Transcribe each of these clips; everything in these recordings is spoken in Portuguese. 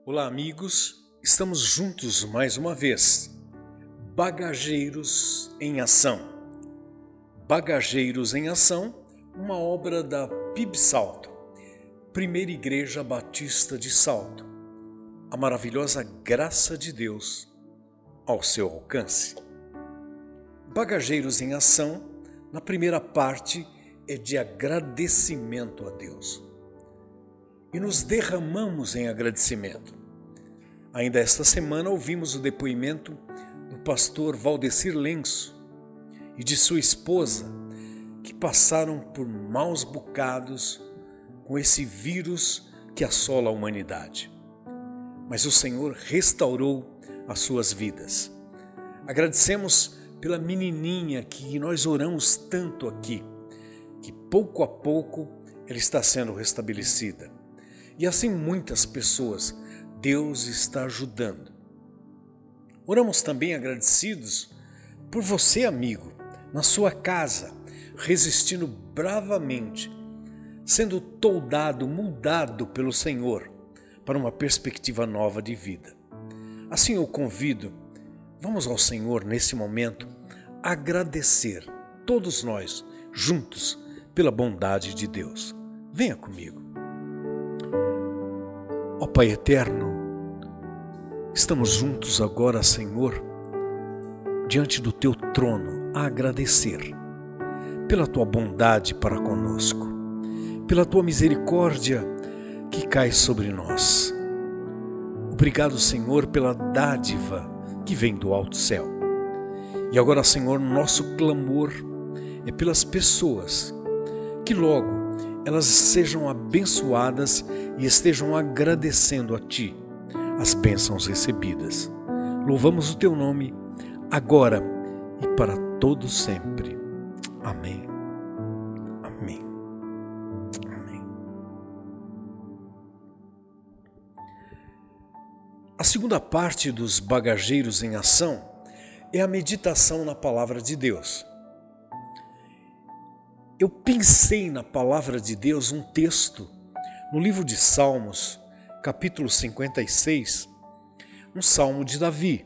Olá, amigos, estamos juntos mais uma vez. Bagageiros em Ação. Bagageiros em Ação, uma obra da PIB Salto, Primeira Igreja Batista de Salto. A maravilhosa graça de Deus ao seu alcance. Bagageiros em Ação, na primeira parte, é de agradecimento a Deus. E nos derramamos em agradecimento. Ainda esta semana ouvimos o depoimento do pastor Valdecir Lenço e de sua esposa, que passaram por maus bocados com esse vírus que assola a humanidade. Mas o Senhor restaurou as suas vidas. Agradecemos pela menininha que nós oramos tanto aqui, que pouco a pouco ela está sendo restabelecida. E assim muitas pessoas Deus está ajudando. Oramos também agradecidos por você, amigo, na sua casa, resistindo bravamente, sendo toldado, mudado pelo Senhor para uma perspectiva nova de vida. Assim eu convido, vamos ao Senhor nesse momento, agradecer, todos nós, juntos, pela bondade de Deus. Venha comigo. Ó Pai eterno, estamos juntos agora, Senhor, diante do Teu trono, a agradecer pela Tua bondade para conosco, pela Tua misericórdia que cai sobre nós. Obrigado, Senhor, pela dádiva que vem do alto céu. E agora, Senhor, nosso clamor é pelas pessoas que logo elas sejam abençoadas e estejam agradecendo a Ti as bênçãos recebidas. Louvamos o Teu nome, agora e para todo sempre. Amém. Amém. Amém. A segunda parte dos Bagageiros em Ação é a meditação na Palavra de Deus. Eu pensei na Palavra de Deus um texto no livro de Salmos, capítulo 56, um salmo de Davi.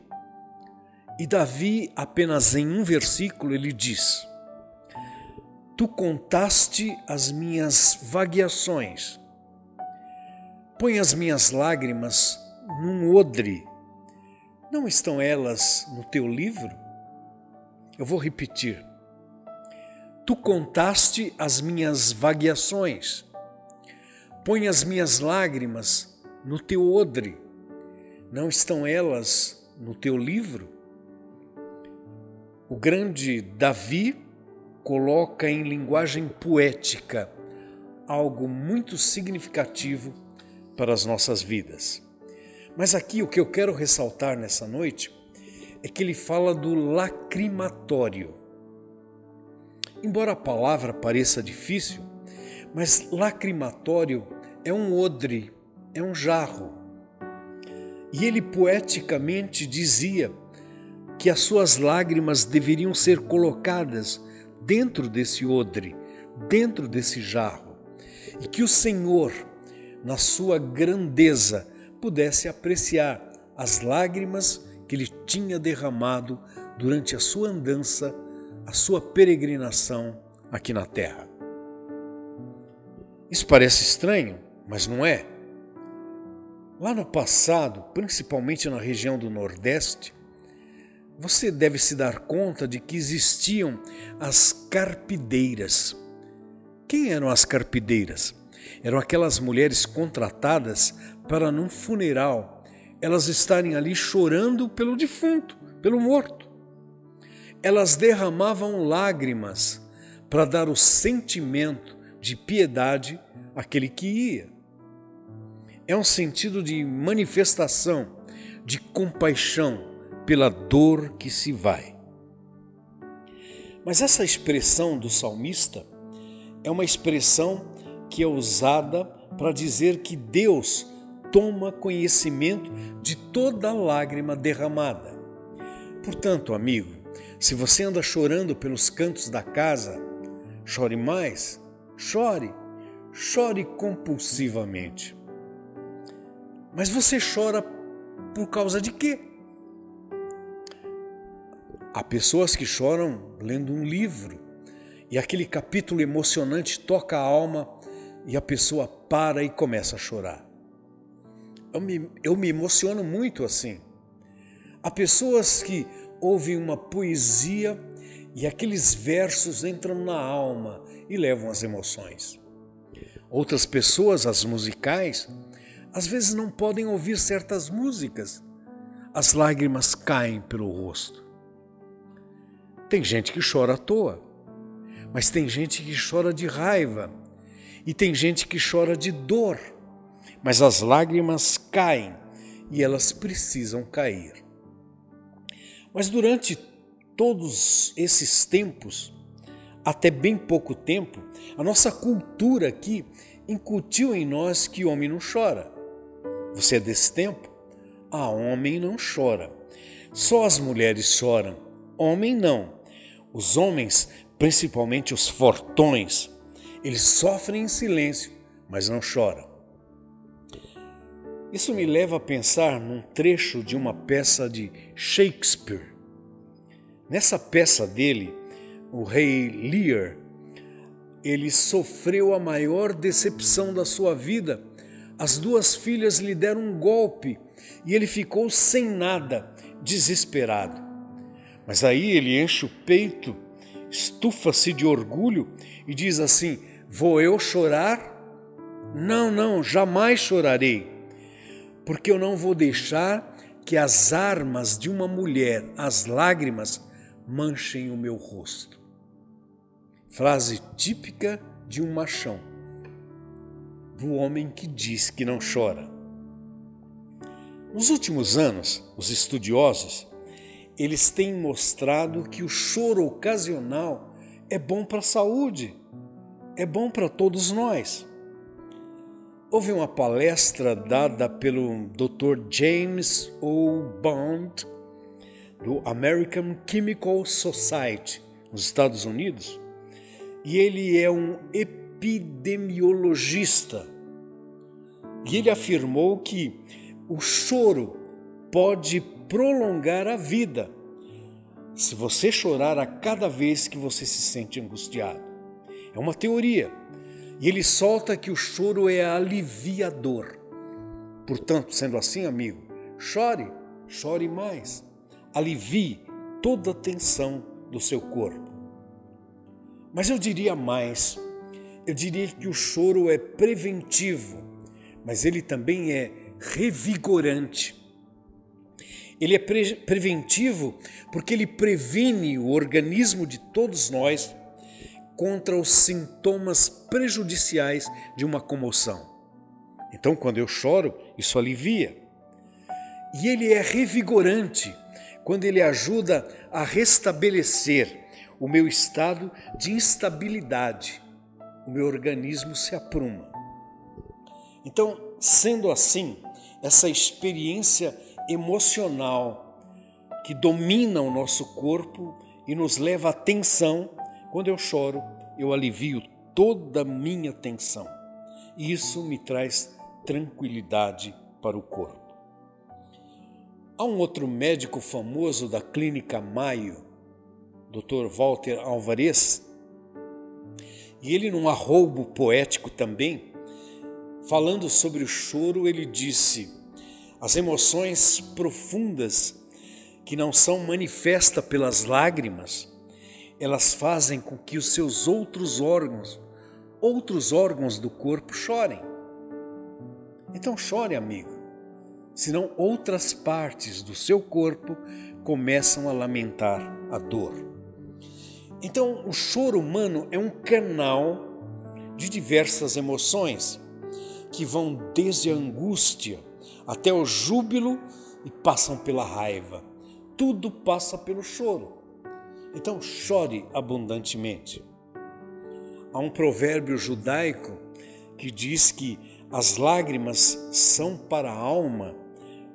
E Davi, apenas em um versículo, ele diz: Tu contaste as minhas vagueações, põe as minhas lágrimas num odre, não estão elas no teu livro? Eu vou repetir. Tu contaste as minhas vagueações, põe as minhas lágrimas no teu odre, não estão elas no teu livro? O grande Davi coloca em linguagem poética algo muito significativo para as nossas vidas. Mas aqui o que eu quero ressaltar nessa noite é que ele fala do lacrimatório. Embora a palavra pareça difícil, mas lacrimatório é um odre, é um jarro. E ele poeticamente dizia que as suas lágrimas deveriam ser colocadas dentro desse odre, dentro desse jarro, e que o Senhor, na sua grandeza, pudesse apreciar as lágrimas que ele tinha derramado durante a sua andança, a sua peregrinação aqui na terra. Isso parece estranho, mas não é. Lá no passado, principalmente na região do Nordeste, você deve se dar conta de que existiam as carpideiras. Quem eram as carpideiras? Eram aquelas mulheres contratadas para, num funeral, elas estarem ali chorando pelo defunto, pelo morto. Elas derramavam lágrimas para dar o sentimento de piedade àquele que ia. É um sentido de manifestação, de compaixão pela dor que se vai. Mas essa expressão do salmista é uma expressão que é usada para dizer que Deus toma conhecimento de toda lágrima derramada. Portanto, amigo, se você anda chorando pelos cantos da casa, chore mais, chore compulsivamente. Mas você chora por causa de quê? Há pessoas que choram lendo um livro e aquele capítulo emocionante toca a alma e a pessoa para e começa a chorar. Eu me emociono muito assim. Há pessoas que ouvem uma poesia e aqueles versos entram na alma e levam as emoções. Outras pessoas, as musicais, às vezes não podem ouvir certas músicas. As lágrimas caem pelo rosto. Tem gente que chora à toa, mas tem gente que chora de raiva e tem gente que chora de dor, mas as lágrimas caem e elas precisam cair. Mas durante todos esses tempos, até bem pouco tempo, a nossa cultura aqui incutiu em nós que homem não chora. Você é desse tempo? Homem não chora. Só as mulheres choram. Homem não. Os homens, principalmente os fortões, eles sofrem em silêncio, mas não choram. Isso me leva a pensar num trecho de uma peça de Shakespeare. Nessa peça dele, o rei Lear, ele sofreu a maior decepção da sua vida. As duas filhas lhe deram um golpe e ele ficou sem nada, desesperado. Mas aí ele enche o peito, estufa-se de orgulho e diz assim: vou eu chorar? Não, jamais chorarei, porque eu não vou deixar que as armas de uma mulher, as lágrimas, manchem o meu rosto. Frase típica de um machão, do homem que diz que não chora. Nos últimos anos, os estudiosos, eles têm mostrado que o choro ocasional é bom para a saúde, é bom para todos nós. Houve uma palestra dada pelo Dr. James O. Bond, do American Chemical Society, nos Estados Unidos, e ele é um epidemiologista. E ele afirmou que o choro pode prolongar a vida se você chorar a cada vez que você se sente angustiado. É uma teoria. E ele solta que o choro é aliviador. Portanto, sendo assim, amigo, chore mais. Alivie toda a tensão do seu corpo. Mas eu diria mais. Eu diria que o choro é preventivo, mas ele também é revigorante. Ele é preventivo porque ele previne o organismo de todos nós contra os sintomas prejudiciais de uma comoção. Então, quando eu choro, isso alivia. E ele é revigorante quando ele ajuda a restabelecer o meu estado de instabilidade. O meu organismo se apruma. Então, sendo assim, essa experiência emocional que domina o nosso corpo e nos leva à tensão, quando eu choro, eu alivio toda a minha tensão. E isso me traz tranquilidade para o corpo. Há um outro médico famoso da Clínica Mayo, Dr. Walter Alvarez, e ele num arroubo poético também, falando sobre o choro, ele disse: as emoções profundas que não são manifestas pelas lágrimas, elas fazem com que os seus outros órgãos do corpo chorem. Então chore, amigo, senão outras partes do seu corpo começam a lamentar a dor. Então o choro humano é um canal de diversas emoções que vão desde a angústia até o júbilo e passam pela raiva. Tudo passa pelo choro. Então chore abundantemente. Há um provérbio judaico que diz que as lágrimas são para a alma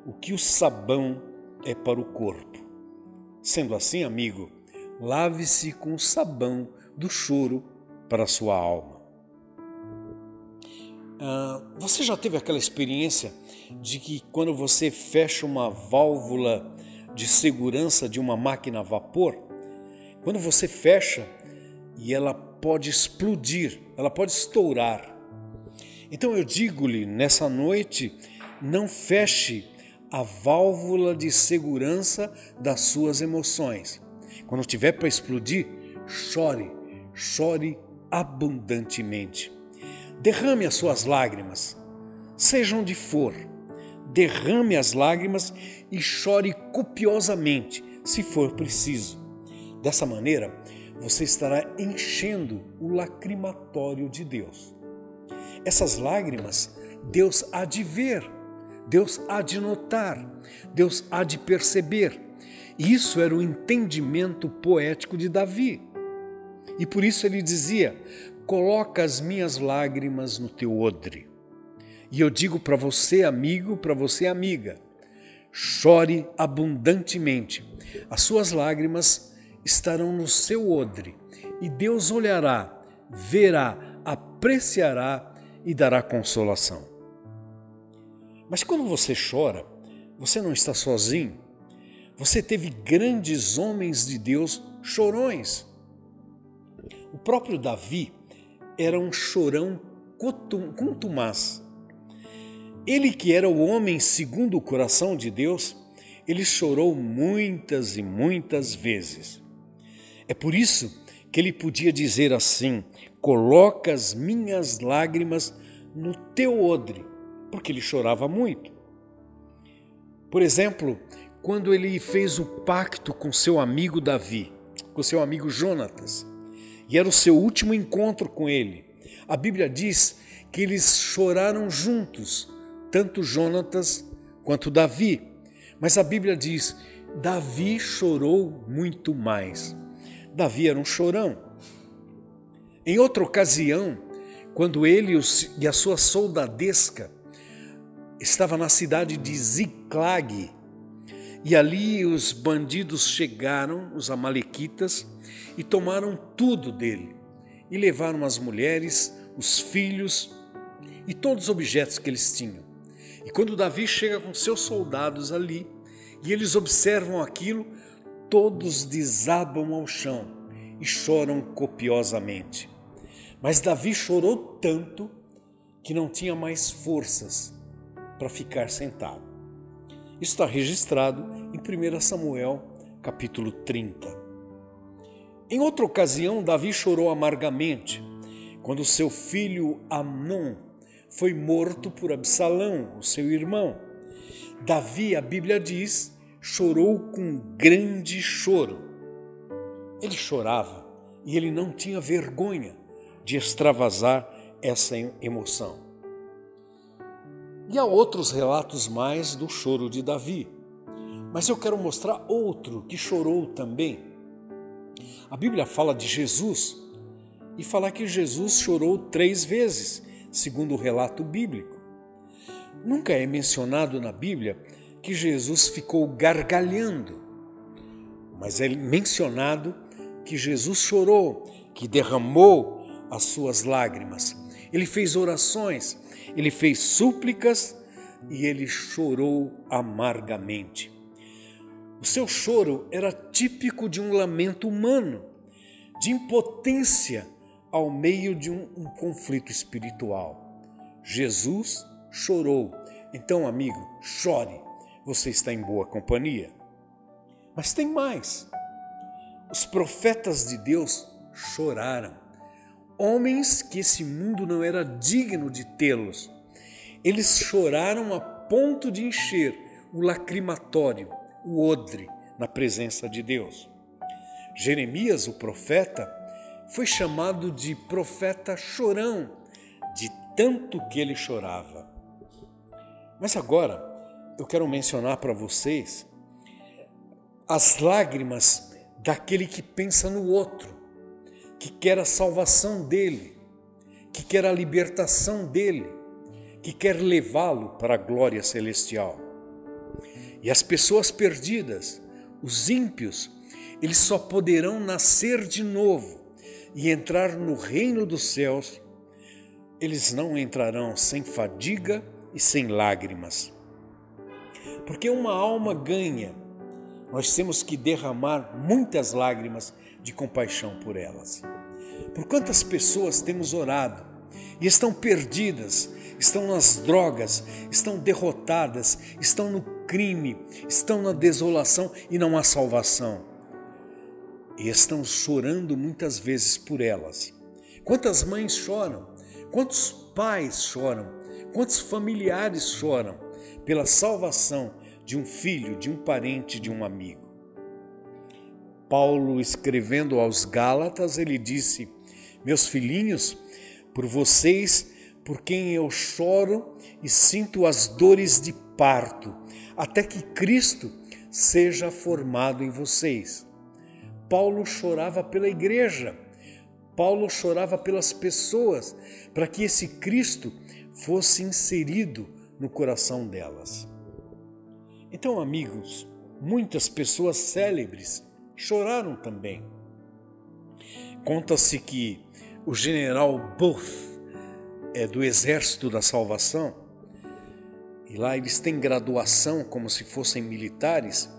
o que o sabão é para o corpo. Sendo assim, amigo, lave-se com o sabão do choro para a sua alma. Você já teve aquela experiência de que quando você fecha uma válvula de segurança de uma máquina a vapor, quando você fecha e ela pode explodir, ela pode estourar. Então eu digo-lhe nessa noite, não feche a válvula de segurança das suas emoções. Quando tiver para explodir, chore, chore abundantemente. Derrame as suas lágrimas, seja onde for. Derrame as lágrimas e chore copiosamente, se for preciso. Dessa maneira, você estará enchendo o lacrimatório de Deus. Essas lágrimas, Deus há de ver, Deus há de notar, Deus há de perceber. Isso era o entendimento poético de Davi. E por isso ele dizia: coloca as minhas lágrimas no teu odre. E eu digo para você, amigo, para você, amiga, chore abundantemente. As suas lágrimas estarão no seu odre e Deus olhará, verá, apreciará e dará consolação. Mas quando você chora, você não está sozinho. Você teve grandes homens de Deus chorões. O próprio Davi era um chorão contumaz. Ele que era o homem segundo o coração de Deus, ele chorou muitas e muitas vezes. É por isso que ele podia dizer assim: coloca as minhas lágrimas no teu odre, porque ele chorava muito. Por exemplo, quando ele fez o pacto com seu amigo Davi, com seu amigo Jonatas, e era o seu último encontro com ele, a Bíblia diz que eles choraram juntos, tanto Jonatas quanto Davi. Mas a Bíblia diz: Davi chorou muito mais. Davi era um chorão. Em outra ocasião, quando ele e a sua soldadesca estava na cidade de Ziclag, e ali os bandidos chegaram, os amalequitas, e tomaram tudo dele, e levaram as mulheres, os filhos e todos os objetos que eles tinham. E quando Davi chega com seus soldados ali, e eles observam aquilo, todos desabam ao chão e choram copiosamente. Mas Davi chorou tanto que não tinha mais forças para ficar sentado. Isso está registrado em 1 Samuel, capítulo 30. Em outra ocasião, Davi chorou amargamente quando seu filho Amnon foi morto por Absalão, o seu irmão. Davi, a Bíblia diz, chorou com grande choro. Ele chorava e ele não tinha vergonha de extravasar essa emoção. E há outros relatos mais do choro de Davi, mas eu quero mostrar outro que chorou também. A Bíblia fala de Jesus e fala que Jesus chorou 3 vezes, segundo o relato bíblico. Nunca é mencionado na Bíblia que Jesus ficou gargalhando, mas é mencionado que Jesus chorou, que derramou as suas lágrimas. Ele fez orações, ele fez súplicas e ele chorou amargamente. O seu choro era típico de um lamento humano, de impotência ao meio de um conflito espiritual. Jesus chorou. Então, amigo, chore, você está em boa companhia. Mas tem mais. Os profetas de Deus choraram. Homens que esse mundo não era digno de tê-los. Eles choraram a ponto de encher o lacrimatório, o odre, na presença de Deus. Jeremias, o profeta, foi chamado de profeta chorão, de tanto que ele chorava. Mas agora eu quero mencionar para vocês as lágrimas daquele que pensa no outro, que quer a salvação dele, que quer a libertação dele, que quer levá-lo para a glória celestial. E as pessoas perdidas, os ímpios, eles só poderão nascer de novo e entrar no reino dos céus eles não entrarão sem fadiga e sem lágrimas. Porque uma alma ganha, nós temos que derramar muitas lágrimas de compaixão por elas. Por quantas pessoas temos orado e estão perdidas, estão nas drogas, estão derrotadas, estão no crime, estão na desolação e não há salvação. E estão chorando muitas vezes por elas. Quantas mães choram, quantos pais choram, quantos familiares choram pela salvação de um filho, de um parente, de um amigo. Paulo, escrevendo aos Gálatas, ele disse: meus filhinhos, por vocês, por quem eu choro e sinto as dores de parto, até que Cristo seja formado em vocês. Paulo chorava pela igreja, Paulo chorava pelas pessoas, para que esse Cristo fosse inserido no coração delas. Então, amigos, muitas pessoas célebres choraram também. Conta-se que o general Booth do Exército da Salvação, e lá eles têm graduação como se fossem militares,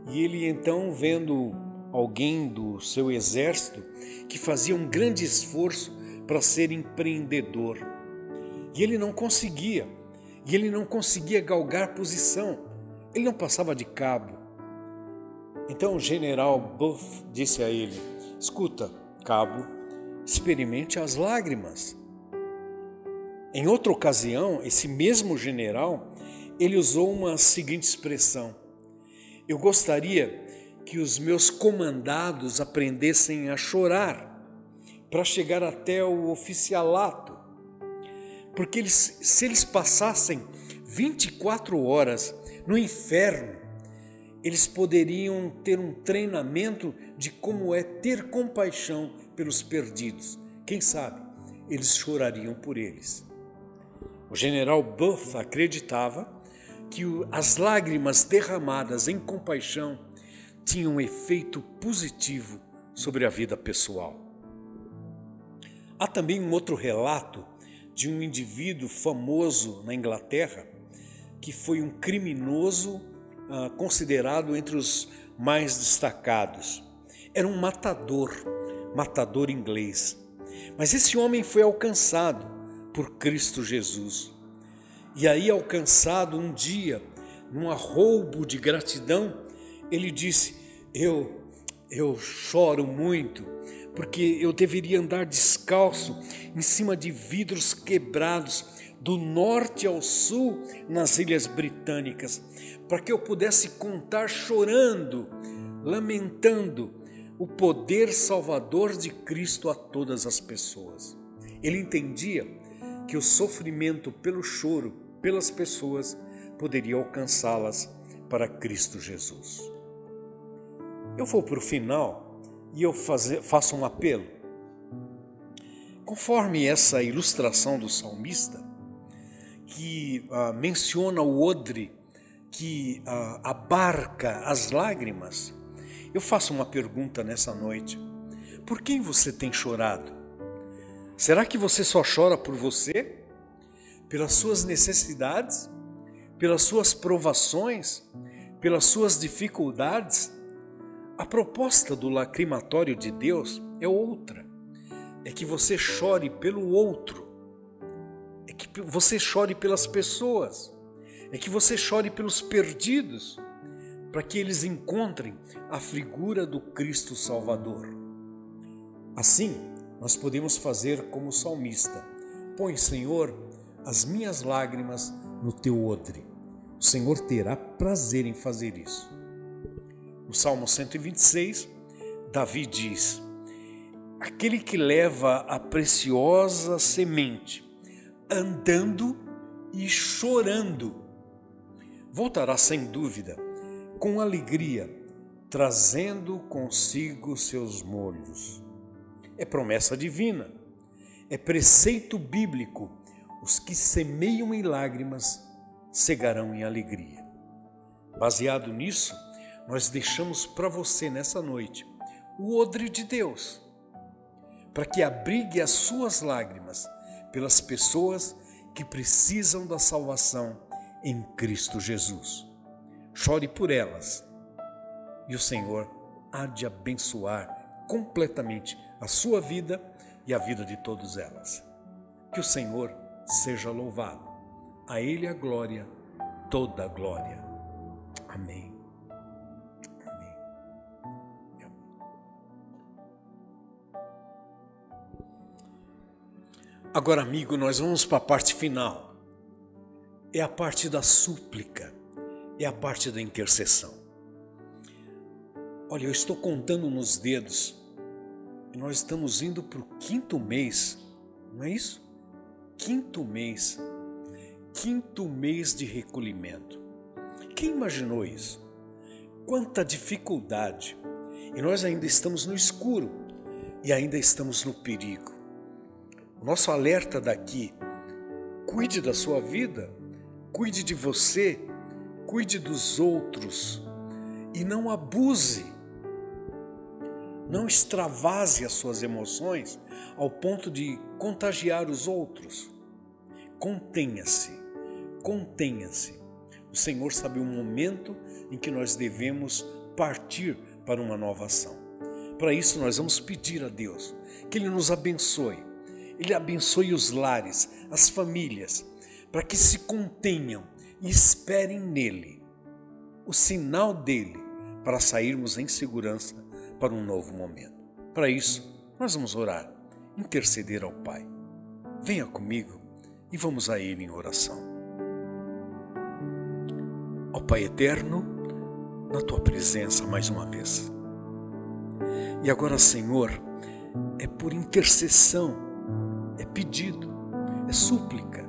e ele então, vendo alguém do seu exército que fazia um grande esforço para ser empreendedor, e ele não conseguia galgar posição, ele não passava de cabo. Então o general Booth disse a ele: escuta, cabo, experimente as lágrimas. Em outra ocasião, esse mesmo general, ele usou uma seguinte expressão: eu gostaria que os meus comandados aprendessem a chorar para chegar até o oficialato, porque se eles passassem 24 horas no inferno, eles poderiam ter um treinamento de como é ter compaixão pelos perdidos. Quem sabe eles chorariam por eles. O general Booth acreditava que as lágrimas derramadas em compaixão tinham um efeito positivo sobre a vida pessoal. Há também um outro relato de um indivíduo famoso na Inglaterra que foi um criminoso considerado entre os mais destacados. Era um matador inglês. Mas esse homem foi alcançado por Cristo Jesus. E aí, alcançado um dia, num arroubo de gratidão, ele disse: eu choro muito, porque eu deveria andar descalço em cima de vidros quebrados do norte ao sul nas Ilhas Britânicas, para que eu pudesse contar chorando, lamentando o poder salvador de Cristo a todas as pessoas. Ele entendia que o sofrimento pelo choro pelas pessoas poderia alcançá-las para Cristo Jesus. Eu vou para o final e eu faço um apelo. Conforme essa ilustração do salmista, que menciona o odre que abarca as lágrimas, eu faço uma pergunta nessa noite: por quem você tem chorado? Será que você só chora por você? Pelas suas necessidades? Pelas suas provações? Pelas suas dificuldades? A proposta do lacrimatório de Deus é outra. É que você chore pelo outro. É que você chore pelas pessoas. É que você chore pelos perdidos, para que eles encontrem a figura do Cristo Salvador. Assim, nós podemos fazer como o salmista: põe, Senhor, as minhas lágrimas no teu odre. O Senhor terá prazer em fazer isso. No Salmo 126, Davi diz: aquele que leva a preciosa semente, andando e chorando, voltará sem dúvida, com alegria, trazendo consigo seus molhos. É promessa divina, é preceito bíblico: os que semeiam em lágrimas cegarão em alegria. Baseado nisso, nós deixamos para você nessa noite o odre de Deus, para que abrigue as suas lágrimas pelas pessoas que precisam da salvação em Cristo Jesus. Chore por elas e o Senhor há de abençoar completamente a sua vida e a vida de todas elas. Que o Senhor seja louvado. A Ele a glória, toda a glória. Amém. Amém. Amém. Agora, amigo, nós vamos para a parte final. É a parte da súplica, é a parte da intercessão. Olha, eu estou contando nos dedos e nós estamos indo para o 5º mês, não é isso? 5º mês de recolhimento. Quem imaginou isso? Quanta dificuldade! E nós ainda estamos no escuro e ainda estamos no perigo. O nosso alerta daqui: cuide da sua vida, cuide de você, cuide dos outros e não abuse, não extravase as suas emoções ao ponto de contagiar os outros. Contenha-se, contenha-se. O Senhor sabe o momento em que nós devemos partir para uma nova ação. Para isso nós vamos pedir a Deus que Ele nos abençoe. Ele abençoe os lares, as famílias, para que se contenham e esperem nele, o sinal dele, para sairmos em segurança para um novo momento. Para isso, nós vamos orar, interceder ao Pai. Venha comigo e vamos a Ele em oração. Ó Pai eterno, na Tua presença mais uma vez. E agora, Senhor, é por intercessão, é pedido, é súplica.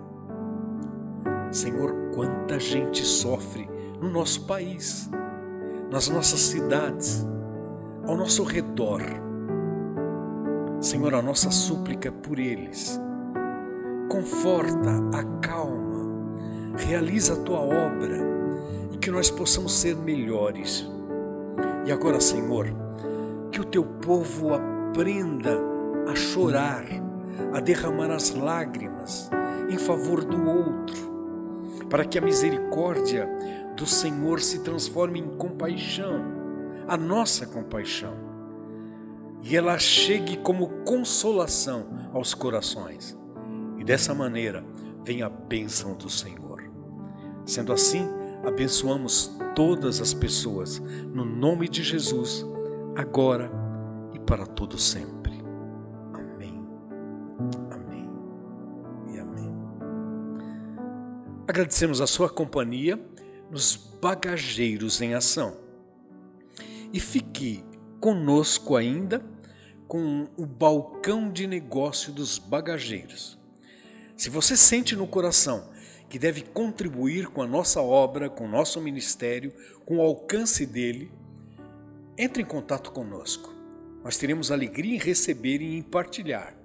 Senhor, quanta gente sofre no nosso país, nas nossas cidades, ao nosso redor. Senhor, a nossa súplica é por eles. Conforta, acalma, realiza a Tua obra e que nós possamos ser melhores. E agora, Senhor, que o Teu povo aprenda a chorar, a derramar as lágrimas em favor do outro, para que a misericórdia do Senhor se transforme em compaixão, a nossa compaixão, e ela chegue como consolação aos corações. E dessa maneira vem a bênção do Senhor. Sendo assim, abençoamos todas as pessoas, no nome de Jesus, agora e para todo sempre. Amém. Amém e amém. Agradecemos a sua companhia nos Bagageiros em Ação. E fique conosco ainda com o balcão de negócio dos bagageiros. Se você sente no coração que deve contribuir com a nossa obra, com o nosso ministério, com o alcance dele, entre em contato conosco. Nós teremos alegria em receber e em partilhar.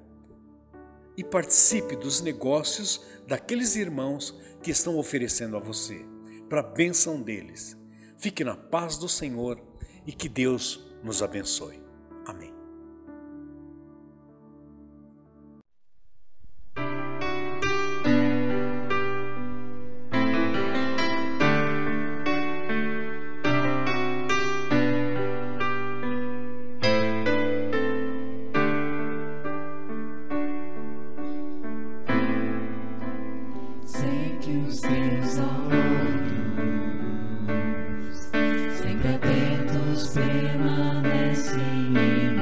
E participe dos negócios daqueles irmãos que estão oferecendo a você, para a bênção deles. Fique na paz do Senhor e que Deus nos abençoe. Amém. Sei que os teus olhos sempre atentos permanecem em mim,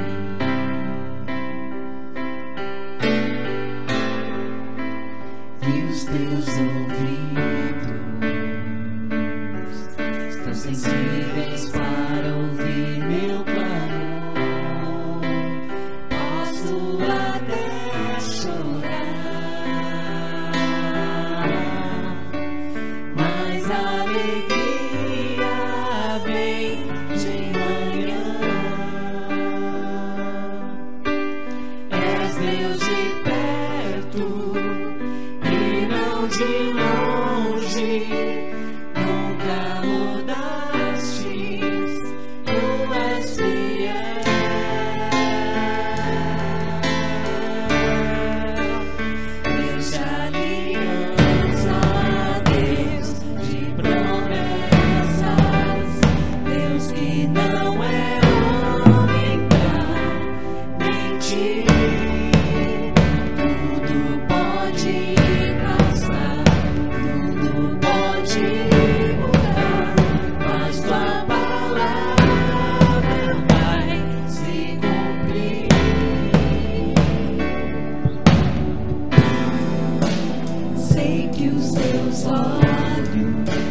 e os teus ouvidos estão sensíveis para ouvir meu clamor. Posso até chorar, mas a alegria vem de manhã. És Deus de perto e não de longe, nunca mudastes, tu és fiel. Eu que os teus olhos